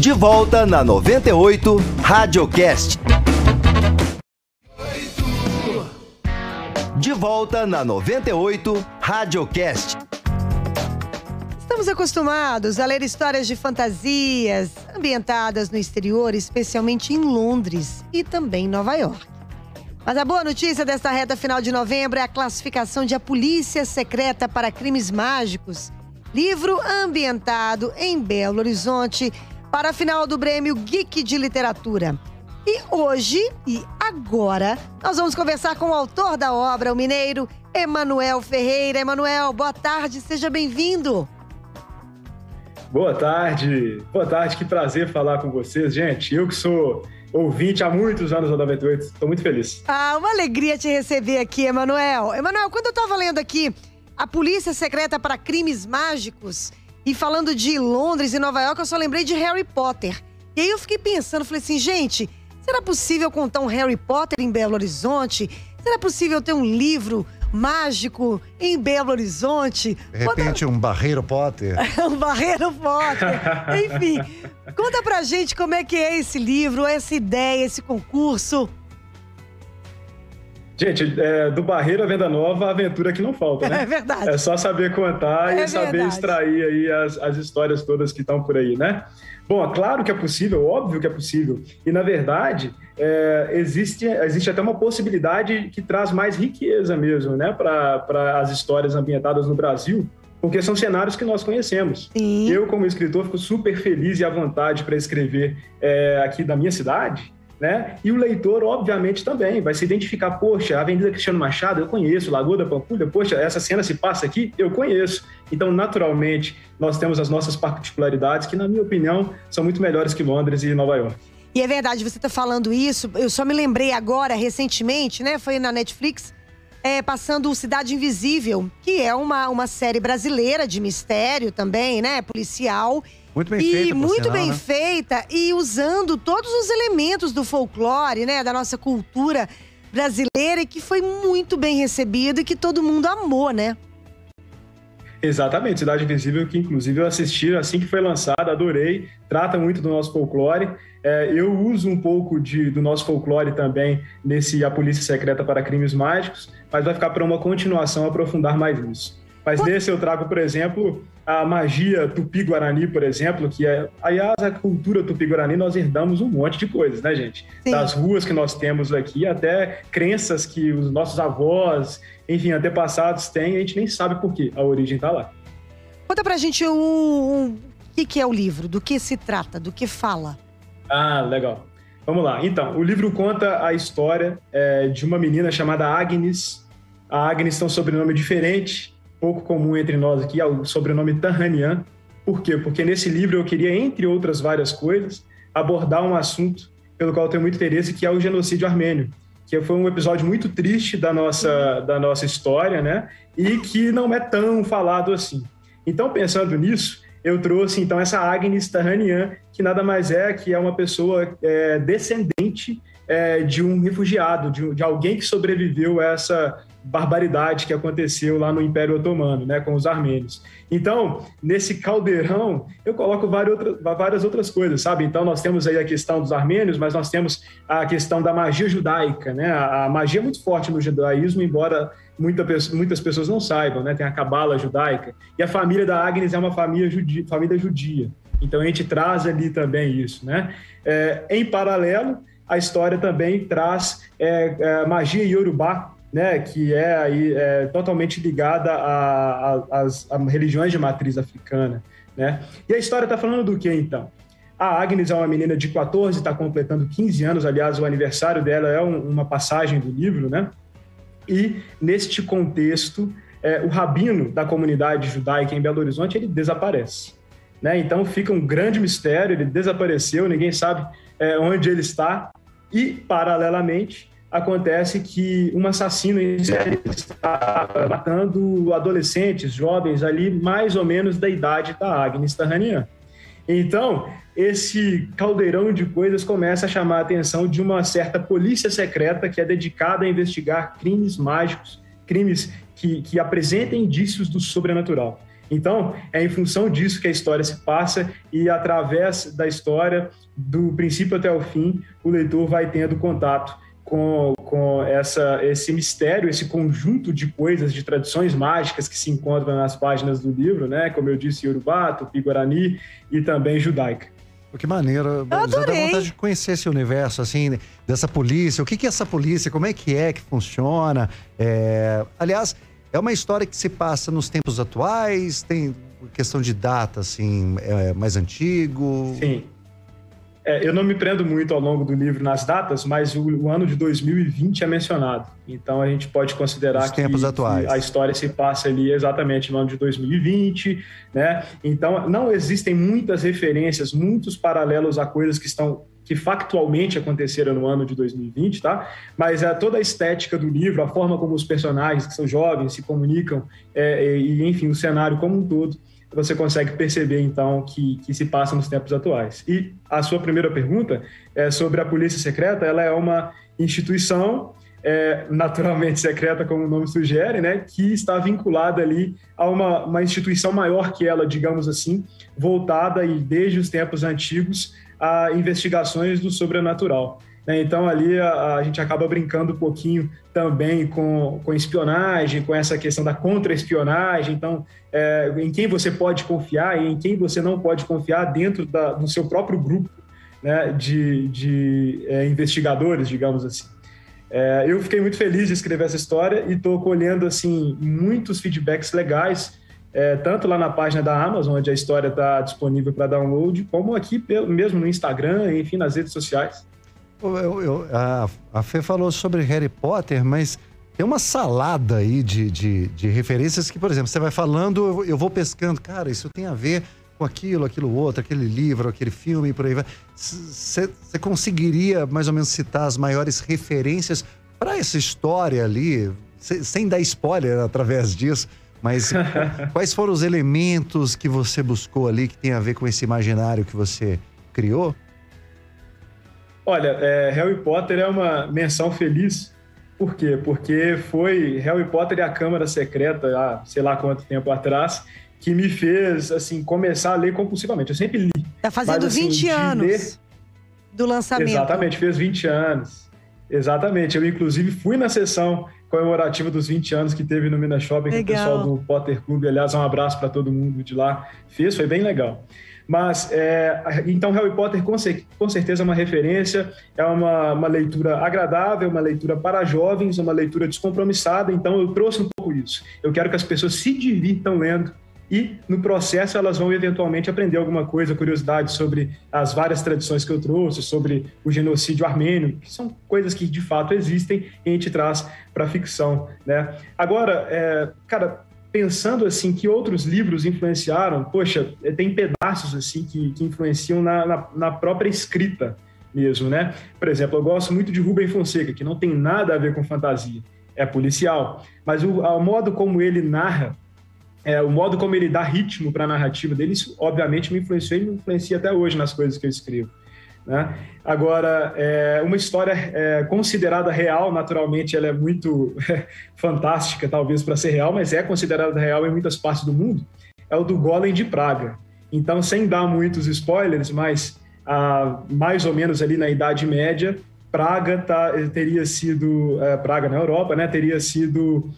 De volta na 98 Radiocast. De volta na 98 Radiocast. Estamos acostumados a ler histórias de fantasias ambientadas no exterior, especialmente em Londres e também em Nova York. Mas a boa notícia desta reta final de novembro é a classificação de A Polícia Secreta para Crimes Mágicos, livro ambientado em Belo Horizonte, para a final do Prêmio Geek de Literatura. E hoje e agora nós vamos conversar com o autor da obra, o mineiro Emanuel Ferreira. Emanuel, boa tarde, seja bem-vindo. Boa tarde, que prazer falar com vocês, gente. Eu que sou ouvinte há muitos anos da 98, estou muito feliz. Uma alegria te receber aqui, Emanuel. Emanuel, quando eu estava lendo aqui A Polícia Secreta para Crimes Mágicos e falando de Londres e Nova York, eu só lembrei de Harry Potter. E aí eu fiquei pensando, falei assim, gente, será possível contar um Harry Potter em Belo Horizonte? Será possível ter um livro mágico em Belo Horizonte? De repente, um Barreiro Potter. Um Barreiro Potter. Enfim, conta pra gente como é que é esse livro, essa ideia, esse concurso. Gente, do Barreiro à Venda Nova, a aventura que não falta, né? É verdade. É só saber contar e saber extrair aí as histórias todas que estão por aí, né? Bom, é claro que é possível, óbvio que é possível. E, na verdade, existe até uma possibilidade que traz mais riqueza mesmo, né? Para as histórias ambientadas no Brasil, porque são cenários que nós conhecemos. Sim. Eu, como escritor, fico super feliz e à vontade para escrever aqui da minha cidade, né? E o leitor, obviamente, também vai se identificar. Poxa, a Avenida Cristiano Machado, eu conheço. Lagoa da Pampulha, poxa, essa cena se passa aqui, eu conheço. Então, naturalmente, nós temos as nossas particularidades que, na minha opinião, são muito melhores que Londres e Nova York. E é verdade, você tá falando isso, eu só me lembrei agora, recentemente, né? Foi na Netflix, passando Cidade Invisível, que é uma série brasileira de mistério também, né? Policial. Muito bem feita, muito bem feita, e usando todos os elementos do folclore, né, da nossa cultura brasileira, e que foi muito bem recebido e que todo mundo amou, né? Exatamente, Cidade Invisível, que inclusive eu assisti assim que foi lançada, adorei, trata muito do nosso folclore. Eu uso um pouco do nosso folclore também nesse A Polícia Secreta para Crimes Mágicos, mas vai ficar para uma continuação aprofundar mais nisso. Mas nesse eu trago, por exemplo, a magia Tupi-Guarani, por exemplo, que aliás, a cultura Tupi-Guarani nós herdamos um monte de coisas, né, gente? Sim. Das ruas que nós temos aqui, até crenças que os nossos avós, enfim, antepassados têm, a gente nem sabe por quê, a origem tá lá. Conta pra gente o que é o livro, do que se trata, do que fala. Legal. Vamos lá. Então, o livro conta a história de uma menina chamada Agnes. A Agnes tem um sobrenome diferente, pouco comum entre nós aqui, é o sobrenome Tahanian. Por quê? Porque nesse livro eu queria, entre outras várias coisas, abordar um assunto pelo qual eu tenho muito interesse, que é o genocídio armênio, que foi um episódio muito triste da nossa história, né? E que não é tão falado assim. Então, pensando nisso, eu trouxe então essa Agnes Tahanian, que nada mais é que é uma pessoa descendente de um refugiado, de alguém que sobreviveu a essa barbaridade que aconteceu lá no Império Otomano, né, com os armênios. Então, nesse caldeirão, eu coloco várias outras coisas, sabe? Então, nós temos aí a questão dos armênios, mas nós temos a questão da magia judaica, né? A magia é muito forte no judaísmo, embora muitas pessoas não saibam, né? Tem a cabala judaica. E a família da Agnes é uma família judia. Então, a gente traz ali também isso, né? Em paralelo, a história também traz magia iorubá, né, que é totalmente ligada às religiões de matriz africana, né? E a história está falando do que, então? A Agnes é uma menina de 14, está completando 15 anos, aliás, o aniversário dela é uma passagem do livro, né? E, neste contexto, o rabino da comunidade judaica em Belo Horizonte, ele desaparece, né? Então, fica um grande mistério, ele desapareceu, ninguém sabe onde ele está, e, paralelamente, acontece que um assassino está matando adolescentes, jovens ali, mais ou menos da idade da Agnes Tahanian. Então, esse caldeirão de coisas começa a chamar a atenção de uma certa polícia secreta que é dedicada a investigar crimes mágicos, crimes que apresentem indícios do sobrenatural. Então, é em função disso que a história se passa e através da história, do princípio até o fim, o leitor vai tendo contato com esse mistério, esse conjunto de coisas, de tradições mágicas que se encontram nas páginas do livro, né? Como eu disse, Yorubá, Tupi-Guarani e também judaica. Que maneiro. Já dá vontade de conhecer esse universo, assim, dessa polícia. O que é essa polícia? Como é que funciona? Aliás, é uma história que se passa nos tempos atuais? Tem questão de data, assim, mais antigo? Sim. Eu não me prendo muito ao longo do livro nas datas, mas o ano de 2020 é mencionado. Então, a gente pode considerar que a história se passa ali exatamente no ano de 2020, né? Então, não existem muitas referências, muitos paralelos a coisas que factualmente aconteceram no ano de 2020, tá? Mas toda a estética do livro, a forma como os personagens, que são jovens, se comunicam, e enfim, o cenário como um todo, você consegue perceber, então, que se passa nos tempos atuais. E a sua primeira pergunta é sobre a Polícia Secreta. Ela é uma instituição naturalmente secreta, como o nome sugere, né, que está vinculada ali a uma instituição maior que ela, digamos assim, voltada e desde os tempos antigos a investigações do sobrenatural. Então, ali a gente acaba brincando um pouquinho também com espionagem, com essa questão da contra-espionagem. Então, em quem você pode confiar e em quem você não pode confiar dentro do seu próprio grupo, né, de investigadores, digamos assim. Eu fiquei muito feliz de escrever essa história e estou colhendo assim, muitos feedbacks legais, tanto lá na página da Amazon, onde a história está disponível para download, como aqui mesmo no Instagram, enfim, nas redes sociais. A Fê falou sobre Harry Potter, mas tem uma salada aí de referências que, por exemplo, você vai falando, eu vou pescando, cara, isso tem a ver com aquilo outro, aquele livro, aquele filme, por aí vai. Você conseguiria mais ou menos citar as maiores referências para essa história ali, sem dar spoiler através disso, mas quais foram os elementos que você buscou ali que tem a ver com esse imaginário que você criou? Olha, Harry Potter é uma menção feliz. Por quê? Porque foi Harry Potter e a Câmara Secreta, há sei lá quanto tempo atrás, que me fez, assim, começar a ler compulsivamente. Eu sempre li. Tá fazendo, mas, assim, 20 anos do lançamento. Exatamente, fez 20 anos. Exatamente. Eu, inclusive, fui na sessão comemorativa dos 20 anos que teve no Minas Shopping, com o pessoal do Potter Clube. Aliás, um abraço para todo mundo de lá. Foi bem legal. Mas, então, Harry Potter com certeza é uma referência, é uma leitura agradável, uma leitura para jovens, uma leitura descompromissada. Então, eu trouxe um pouco isso. Eu quero que as pessoas se divirtam lendo e, no processo, elas vão eventualmente aprender alguma coisa, curiosidade sobre as várias tradições que eu trouxe, sobre o genocídio armênio, que são coisas que, de fato, existem e a gente traz para a ficção, né? Agora, cara, pensando assim que outros livros influenciaram, poxa, tem pedaços assim que influenciam na própria escrita mesmo, né? Por exemplo, eu gosto muito de Rubem Fonseca, que não tem nada a ver com fantasia, é policial, mas o modo como ele narra, o modo como ele dá ritmo para a narrativa dele, isso obviamente me influenciou e me influencia até hoje nas coisas que eu escrevo, né? Agora, uma história considerada real, naturalmente ela é muito fantástica, talvez, para ser real, mas é considerada real em muitas partes do mundo, é o do Golem de Praga. Então, sem dar muitos spoilers, mas mais ou menos ali na Idade Média, Praga teria sido, Praga na Europa, né, teria sido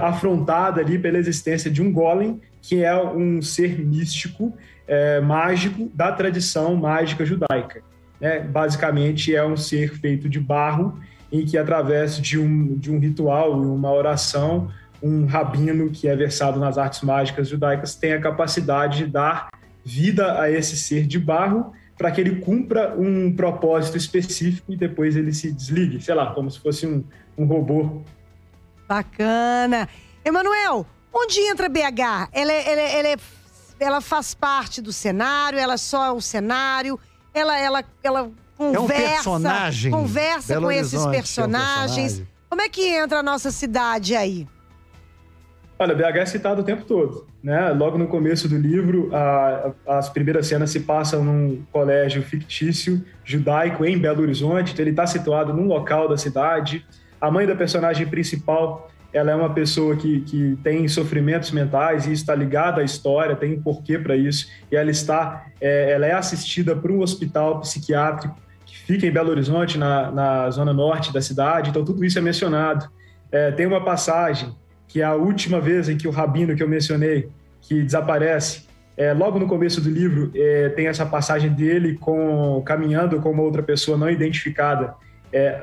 afrontada ali pela existência de um golem, que é um ser místico, mágico da tradição mágica judaica. Basicamente é um ser feito de barro em que, através de um ritual, uma oração, um rabino que é versado nas artes mágicas judaicas tem a capacidade de dar vida a esse ser de barro para que ele cumpra um propósito específico e depois ele se desligue, sei lá, como se fosse um robô. Bacana. Emanuel, onde entra BH? Ela faz parte do cenário, ela só é o cenário, ela conversa com esses personagens. Como é que entra a nossa cidade aí? Olha, BH é citado o tempo todo, né? Logo no começo do livro, as primeiras cenas se passam num colégio fictício judaico em Belo Horizonte, então ele está situado num local da cidade. A mãe da personagem principal ela é uma pessoa que tem sofrimentos mentais e está ligada à história, tem um porquê para isso, e ela é assistida por um hospital psiquiátrico que fica em Belo Horizonte, na zona norte da cidade, então tudo isso é mencionado. Tem uma passagem que é a última vez em que o rabino que eu mencionei, que desaparece, logo no começo do livro, tem essa passagem dele caminhando com uma outra pessoa não identificada,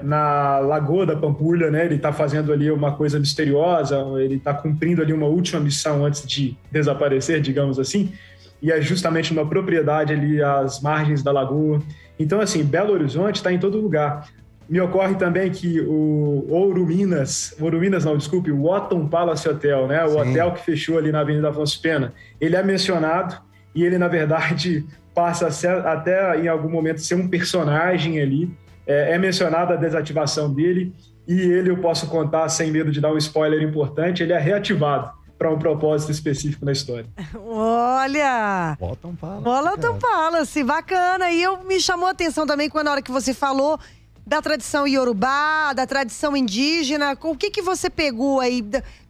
na Lagoa da Pampulha, né? Ele está fazendo ali uma coisa misteriosa, ele está cumprindo ali uma última missão antes de desaparecer, digamos assim, e é justamente numa propriedade ali às margens da lagoa. Então, assim, Belo Horizonte está em todo lugar. Me ocorre também que o o Otton Palace Hotel, né? O hotel que fechou ali na Avenida Afonso Pena, ele é mencionado e ele, na verdade, passa até em algum momento ser um personagem ali. É mencionada a desativação dele e ele, eu posso contar sem medo de dar um spoiler importante, ele é reativado para um propósito específico na história. Olha! Otton Palace, bacana. E me chamou a atenção também quando na hora que você falou da tradição iorubá, da tradição indígena. O que você pegou aí?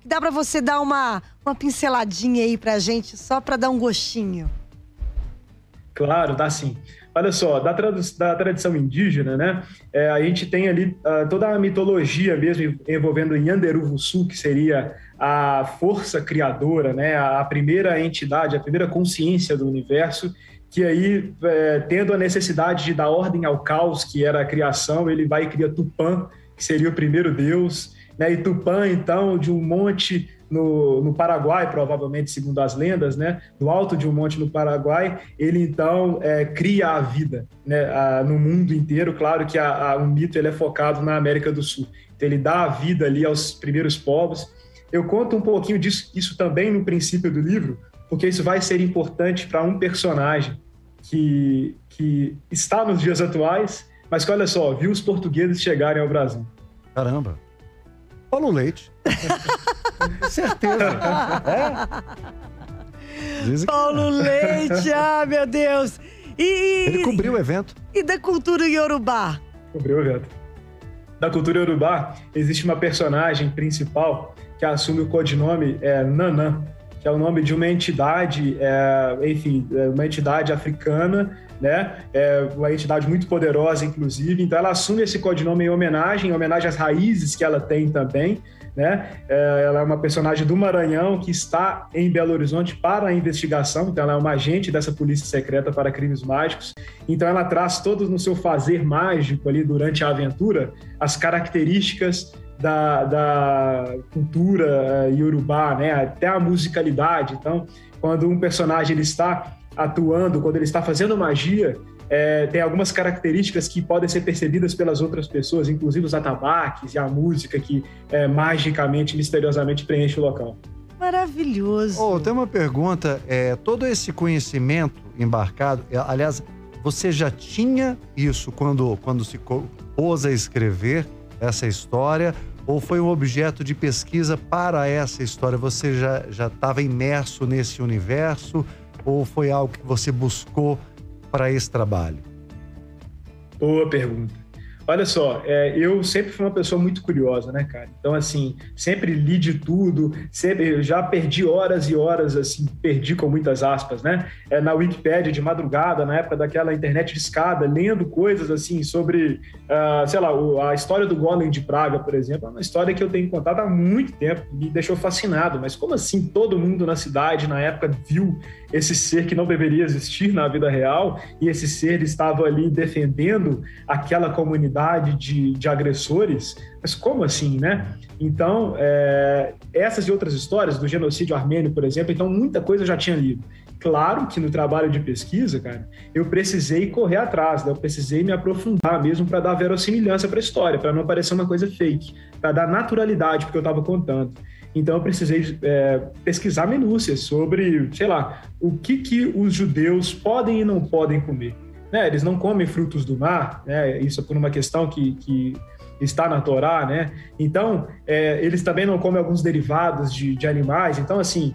Dá para você dar uma pinceladinha aí pra gente, só para dar um gostinho? Claro, dá sim. Olha só, da tradição indígena, né? A gente tem ali toda a mitologia mesmo envolvendo Nyanderuvuçu, que seria a força criadora, né? A primeira entidade, a primeira consciência do universo, que aí, tendo a necessidade de dar ordem ao caos, que era a criação, ele vai e cria Tupã, que seria o primeiro deus, né? E Tupã, então, de um monte no Paraguai, provavelmente, segundo as lendas, né? Do alto de um monte no Paraguai, ele então cria a vida, né? No mundo inteiro. Claro que o mito ele é focado na América do Sul. Então, ele dá a vida ali aos primeiros povos. Eu conto um pouquinho disso também no princípio do livro, porque isso vai ser importante para um personagem que está nos dias atuais, mas que, olha só, viu os portugueses chegarem ao Brasil. Caramba! Paulo Leite. Certeza. Paulo Leite, meu Deus. Ele cobriu o evento. E da cultura iorubá? Cobriu o evento. Da cultura iorubá, existe uma personagem principal que assume o codinome Nanã, que é o nome de uma entidade, uma entidade africana, né? Uma entidade muito poderosa, inclusive. Então, ela assume esse codinome em homenagem às raízes que ela tem também, né? Ela é uma personagem do Maranhão que está em Belo Horizonte para a investigação. Então, ela é uma agente dessa polícia secreta para crimes mágicos. Então, ela traz todo no seu fazer mágico ali durante a aventura as características da cultura iorubá, né? Até a musicalidade. Então, quando um personagem ele está atuando, quando ele está fazendo magia, tem algumas características que podem ser percebidas pelas outras pessoas, inclusive os atabaques e a música que magicamente, misteriosamente preenche o local. Maravilhoso. Tem uma pergunta, todo esse conhecimento embarcado, aliás, você já tinha isso quando se pôs a escrever essa história, ou foi um objeto de pesquisa para essa história? Você já estava imerso nesse universo, ou foi algo que você buscou para esse trabalho? Boa pergunta. Olha só, eu sempre fui uma pessoa muito curiosa, né, cara? Então, assim, sempre li de tudo, eu já perdi horas e horas, assim, perdi com muitas aspas, né? Na Wikipédia de madrugada, na época daquela internet de escada, lendo coisas, assim, sobre, a história do Golem de Praga, por exemplo, é uma história que eu tenho contado há muito tempo, me deixou fascinado, mas como assim todo mundo na cidade, na época, viu esse ser que não deveria existir na vida real, e esse ser estava ali defendendo aquela comunidade de agressores? Mas como assim, né? Então, essas e outras histórias do genocídio armênio, por exemplo, então muita coisa eu já tinha lido. Claro que no trabalho de pesquisa, cara, eu precisei correr atrás, né? Eu precisei me aprofundar mesmo para dar verossimilhança para a história, para não parecer uma coisa fake, para dar naturalidade porque eu estava contando. Então eu precisei pesquisar minúcias sobre, o que os judeus podem e não podem comer. Né? Eles não comem frutos do mar, né? Isso é por uma questão que está na Torá, né? Então, eles também não comem alguns derivados de animais. Então, assim,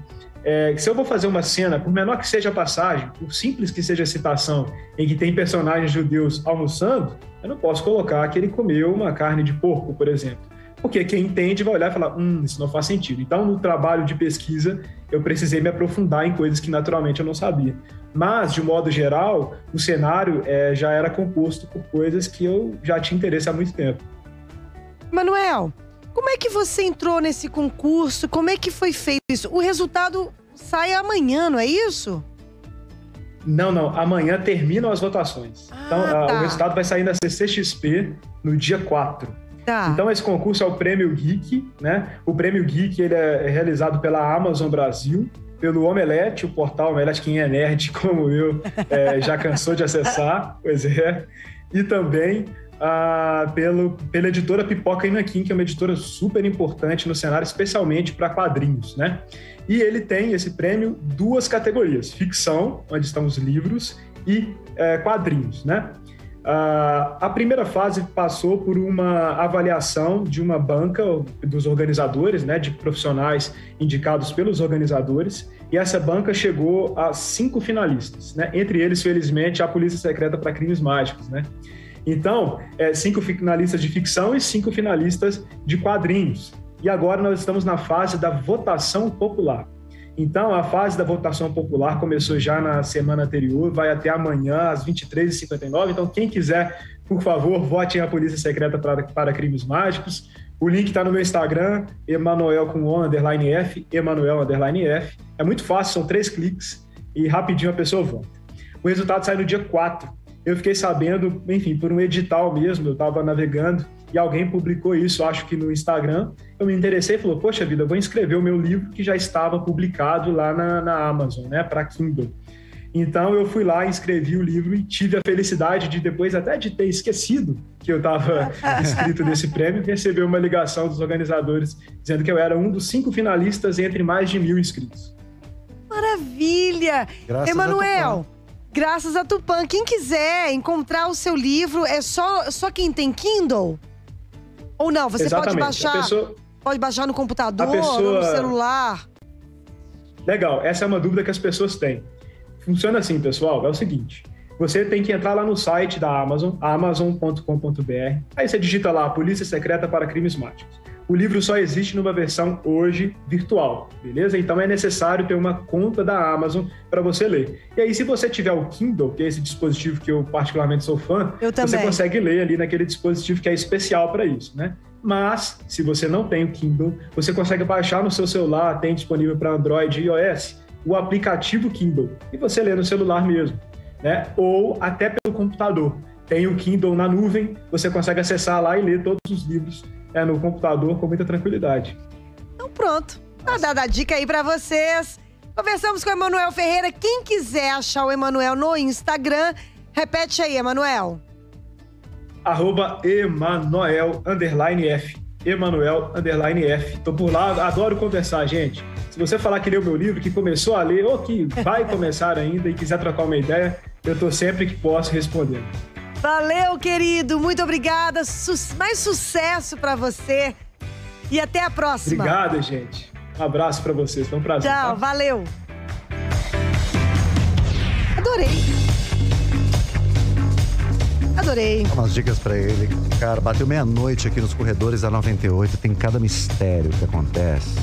se eu vou fazer uma cena, por menor que seja a passagem, por simples que seja a citação, em que tem personagens judeus almoçando, eu não posso colocar que ele comeu uma carne de porco, por exemplo. Porque quem entende vai olhar e falar, isso não faz sentido. Então, no trabalho de pesquisa, eu precisei me aprofundar em coisas que naturalmente eu não sabia. Mas, de modo geral, o cenário já era composto por coisas que eu já tinha interesse há muito tempo. Manuel, como é que você entrou nesse concurso? Como é que foi feito isso? O resultado sai amanhã, não é isso? Não. Amanhã terminam as votações. Então, o resultado vai sair na CCXP no dia 4. Tá. Então, esse concurso é o Prêmio Geek, né? O Prêmio Geek ele é realizado pela Amazon Brasil, pelo Omelete, o portal Omelete, quem é nerd como eu já cansou de acessar, pois é. E também pela editora Pipoca e Nanquim, que é uma editora super importante no cenário, especialmente para quadrinhos, né? E ele tem esse prêmio 2 categorias, ficção, onde estão os livros, e quadrinhos, né? A primeira fase passou por uma avaliação de uma banca dos organizadores, né, de profissionais indicados pelos organizadores, e essa banca chegou a 5 finalistas, né? Entre eles, felizmente, a Polícia Secreta para Crimes Mágicos, né? Então, 5 finalistas de ficção e 5 finalistas de quadrinhos. E agora nós estamos na fase da votação popular. Então, a fase da votação popular começou já na semana anterior, vai até amanhã, às 23h59. Então, quem quiser, por favor, vote a Polícia Secreta para Crimes Mágicos. O link está no meu Instagram, Emanuel com _F, Emanuel_F. É muito fácil, são 3 cliques e rapidinho a pessoa vota. O resultado sai no dia 4. Eu fiquei sabendo, enfim, por um edital mesmo, eu estava navegando e alguém publicou isso, acho que no Instagram. Eu me interessei e falou, poxa vida, eu vou inscrever o meu livro que já estava publicado lá na Amazon, né, para Kindle. Então eu fui lá, inscrevi o livro e tive a felicidade de, depois até de ter esquecido que eu estava inscrito nesse prêmio, receber uma ligação dos organizadores dizendo que eu era um dos 5 finalistas entre mais de 1.000 inscritos. Maravilha! Emanuel, graças a Tupã. Quem quiser encontrar o seu livro, é só quem tem Kindle? Ou não? Você pode baixar, pode baixar no computador ou no celular? Legal, essa é uma dúvida que as pessoas têm. Funciona assim, pessoal, é o seguinte. Você tem que entrar lá no site da Amazon, amazon.com.br. Aí você digita lá, Polícia Secreta para Crimes Mágicos. O livro só existe numa versão hoje virtual, beleza? Então é necessário ter uma conta da Amazon para você ler. E aí, se você tiver o Kindle, que é esse dispositivo que eu particularmente sou fã, você consegue ler ali naquele dispositivo que é especial para isso, né? Mas, se você não tem o Kindle, você consegue baixar no seu celular, tem disponível para Android e iOS, o aplicativo Kindle, e você lê no celular mesmo, né? Ou até pelo computador. Tem o Kindle na nuvem, você consegue acessar lá e ler todos os livros no computador com muita tranquilidade. Então pronto, tá dada a dica aí pra vocês. Conversamos com o Emanuel Ferreira. Quem quiser achar o Emanuel no Instagram, repete aí, Emanuel. @Emanuel_F. Emanuel_F. Tô por lá, adoro conversar, gente. Se você falar que leu meu livro, que começou a ler, ou que vai começar ainda e quiser trocar uma ideia, eu tô sempre que posso responder. Valeu, querido. Muito obrigada. Mais sucesso pra você. E até a próxima. Obrigado, gente. Um abraço pra vocês. Foi um prazer. Tchau, tá? Valeu. Adorei. Dá umas dicas pra ele. Cara, bateu meia-noite aqui nos corredores da 98. Tem cada mistério que acontece.